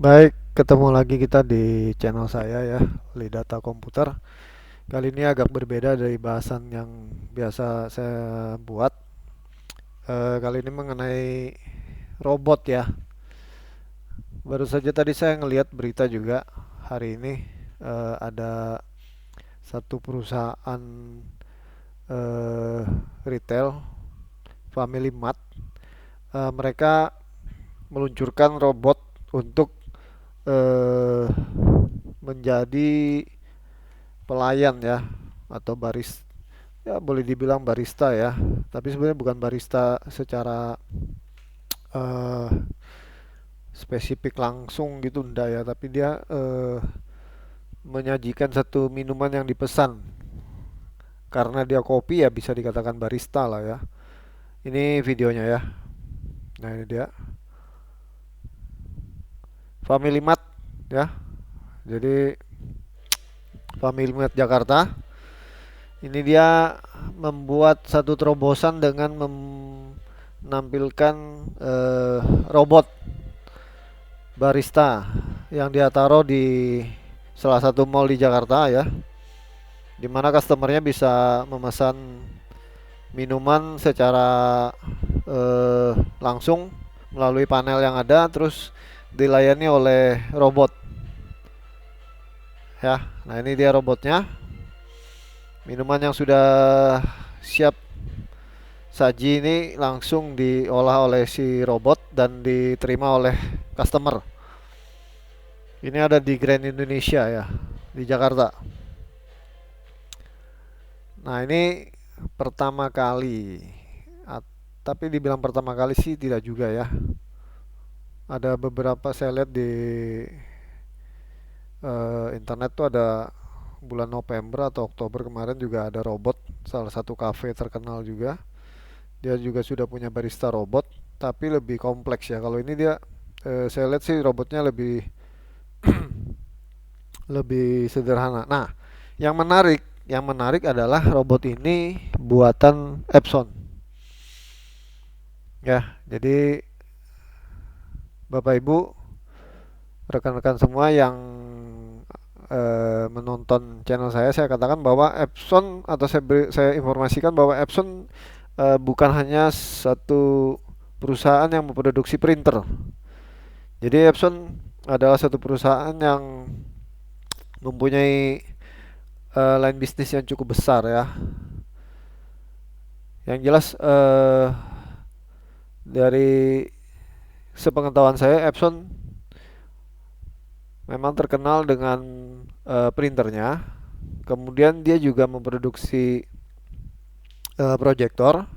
Baik, ketemu lagi kita di channel saya ya, Lidata Komputer. Kali ini agak berbeda dari bahasan yang biasa saya buat. Kali ini mengenai robot ya. Baru saja tadi saya ngelihat berita juga hari ini ada satu perusahaan eh, retail Family Mart. Mereka meluncurkan robot untuk eh, menjadi pelayan ya atau baris ya boleh dibilang barista ya, tapi sebenarnya bukan barista secara eh, spesifik langsung gitu ndak ya, tapi dia menyajikan satu minuman yang dipesan. Karena dia kopi ya bisa dikatakan barista lah ya. Ini videonya ya. Nah, ini dia Family Mart ya. Jadi Family Mart Jakarta ini dia membuat satu terobosan dengan menampilkan robot barista yang dia taruh di salah satu mall di Jakarta ya, di mana customernya bisa memesan minuman secara langsung melalui panel yang ada, terus dilayani oleh robot ya. Nah, ini dia robotnya, minuman yang sudah siap saji ini langsung diolah oleh si robot dan diterima oleh customer. Ini ada di Grand Indonesia ya, di Jakarta. Nah, ini pertama kali. Tapi dibilang pertama kali sih tidak juga ya. Ada beberapa saya lihat di internet tuh ada bulan November atau Oktober kemarin juga ada robot salah satu cafe terkenal juga. Dia juga sudah punya barista robot, tapi lebih kompleks ya. Kalau ini dia saya lihat sih robotnya lebih lebih sederhana. Nah, yang menarik adalah robot ini buatan Epson. Ya, jadi Bapak Ibu, rekan-rekan semua yang menonton channel saya katakan bahwa Epson atau saya informasikan bahwa Epson bukan hanya satu perusahaan yang memproduksi printer. Jadi Epson adalah satu perusahaan yang mempunyai line bisnis yang cukup besar ya. Yang jelas dari sepengetahuan saya Epson memang terkenal dengan printernya. Kemudian dia juga memproduksi proyektor.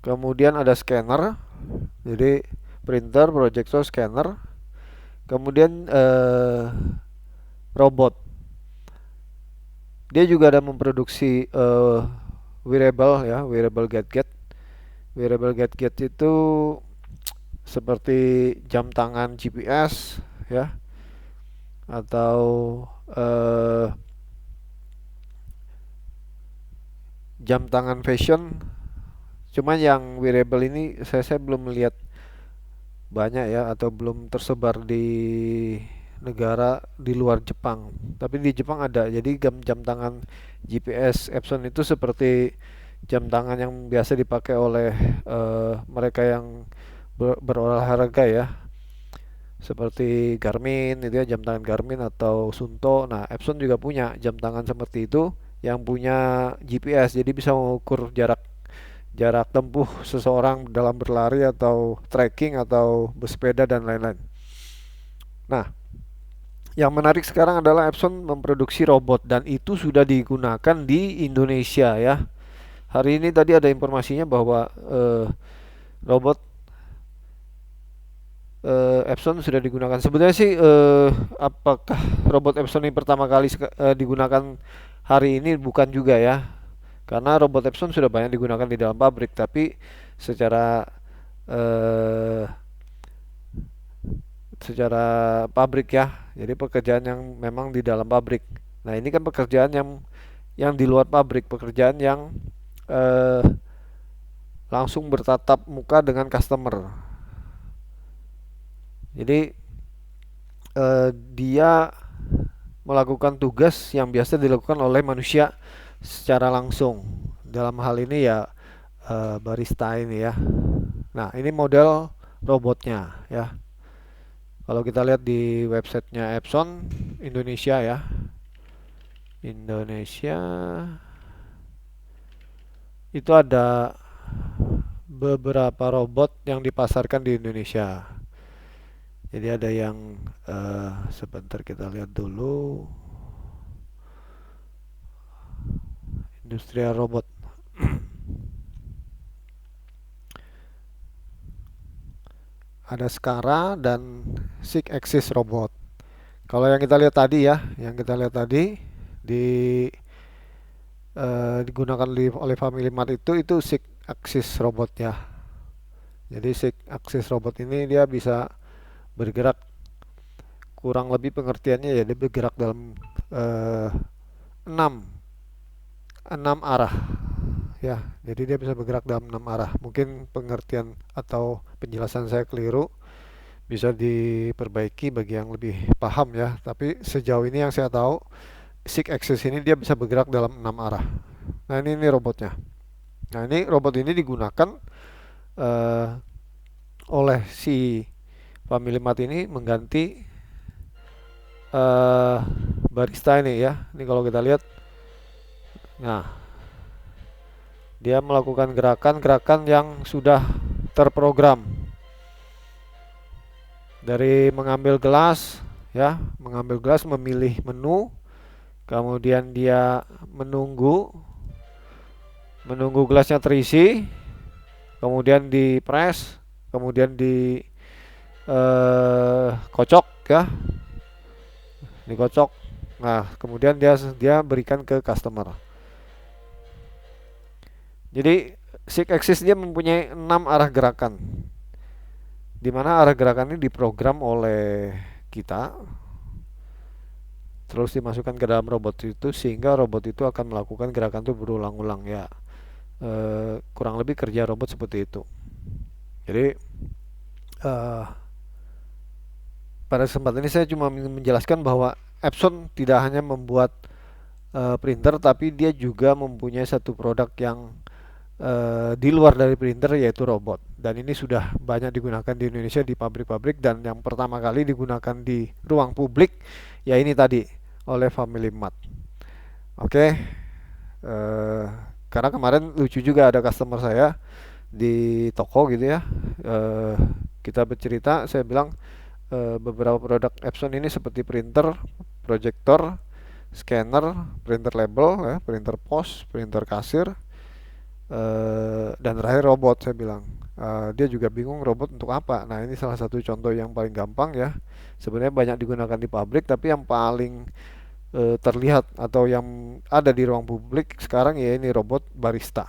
Kemudian ada scanner. Jadi printer, proyektor, scanner. Kemudian robot. Dia juga ada memproduksi wearable ya, wearable gadget. Wearable gadget itu seperti jam tangan GPS ya, atau eh, jam tangan fashion. Cuma yang wearable ini saya belum melihat banyak ya, atau belum tersebar di negara di luar Jepang. Tapi di Jepang ada. Jadi jam tangan GPS Epson itu seperti jam tangan yang biasa dipakai oleh mereka yang berolahraga ya. Seperti Garmin itu ya, jam tangan Garmin atau Sunto. Nah, Epson juga punya jam tangan seperti itu yang punya GPS. Jadi bisa mengukur jarak jarak tempuh seseorang dalam berlari atau trekking atau bersepeda dan lain-lain. Nah, yang menarik sekarang adalah Epson memproduksi robot dan itu sudah digunakan di Indonesia ya. Hari ini tadi ada informasinya bahwa robot Epson sudah digunakan. Sebenarnya sih apakah robot Epson ini pertama kali digunakan hari ini, bukan juga ya. Karena robot Epson sudah banyak digunakan di dalam pabrik, tapi secara eh, secara pabrik ya. Jadi pekerjaan yang memang di dalam pabrik. Nah, ini kan pekerjaan yang di luar pabrik, pekerjaan yang eh, langsung bertatap muka dengan customer. Jadi dia melakukan tugas yang biasa dilakukan oleh manusia secara langsung. Dalam hal ini ya barista ini ya. Nah, ini model robotnya ya. Kalau kita lihat di websitenya Epson Indonesia ya. Indonesia itu ada beberapa robot yang dipasarkan di Indonesia. Jadi ada yang sebentar kita lihat dulu. Industrial robot. Ada Skara dan Six Axis robot. Kalau yang kita lihat tadi ya, yang kita lihat tadi di digunakan oleh Family Mart itu Six Axis robot ya. Jadi Six Axis robot ini dia bisa bergerak, kurang lebih pengertiannya ya dia bergerak dalam 6 6 arah ya. Jadi dia bisa bergerak dalam 6 arah. Mungkin pengertian atau penjelasan saya keliru, bisa diperbaiki bagi yang lebih paham ya. Tapi sejauh ini yang saya tahu, Six Axis ini dia bisa bergerak dalam 6 arah. Nah, ini robotnya. Nah, ini robot ini digunakan uh, oleh si Family Mart ini mengganti uh, barista ini ya. Ini kalau kita lihat, nah dia melakukan gerakan-gerakan yang sudah terprogram, dari mengambil gelas ya, mengambil gelas, memilih menu, kemudian dia menunggu gelasnya terisi, kemudian dipres, kemudian di kocok ya, dikocok. Nah, kemudian dia berikan ke customer. Jadi Six Axis dia mempunyai 6 arah gerakan, di mana arah gerakan ini diprogram oleh kita, terus dimasukkan ke dalam robot itu, sehingga robot itu akan melakukan gerakan itu berulang-ulang ya. Kurang lebih kerja robot seperti itu. Jadi pada kesempatan ini saya cuma menjelaskan bahwa Epson tidak hanya membuat printer, tapi dia juga mempunyai satu produk yang di luar dari printer, yaitu robot. Dan ini sudah banyak digunakan di Indonesia di pabrik-pabrik, dan yang pertama kali digunakan di ruang publik ya ini tadi oleh Family Mart. Oke, karena kemarin lucu juga, ada customer saya di toko gitu ya, kita bercerita, saya bilang beberapa produk Epson ini seperti printer, proyektor, scanner, printer label ya, printer pos, printer kasir, dan terakhir robot. Saya bilang dia juga bingung robot untuk apa. Nah, ini salah satu contoh yang paling gampang ya. Sebenarnya banyak digunakan di pabrik, tapi yang paling terlihat atau yang ada di ruang publik sekarang ya ini robot barista.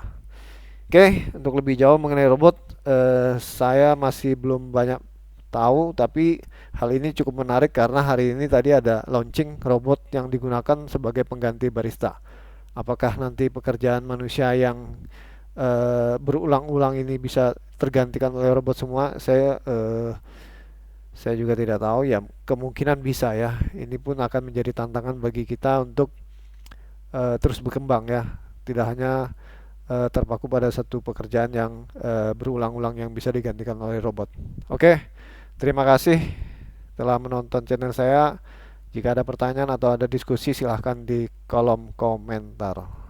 Oke, untuk lebih jauh mengenai robot, saya masih belum banyak tahu, tapi hal ini cukup menarik karena hari ini tadi ada launching robot yang digunakan sebagai pengganti barista. Apakah nanti pekerjaan manusia yang berulang-ulang ini bisa tergantikan oleh robot semua? Saya juga tidak tahu ya. Kemungkinan bisa ya. Ini pun akan menjadi tantangan bagi kita untuk terus berkembang ya. Tidak hanya terpaku pada satu pekerjaan yang berulang-ulang yang bisa digantikan oleh robot. Oke, terima kasih telah menonton channel saya. Jika ada pertanyaan atau ada diskusi, silahkan di kolom komentar.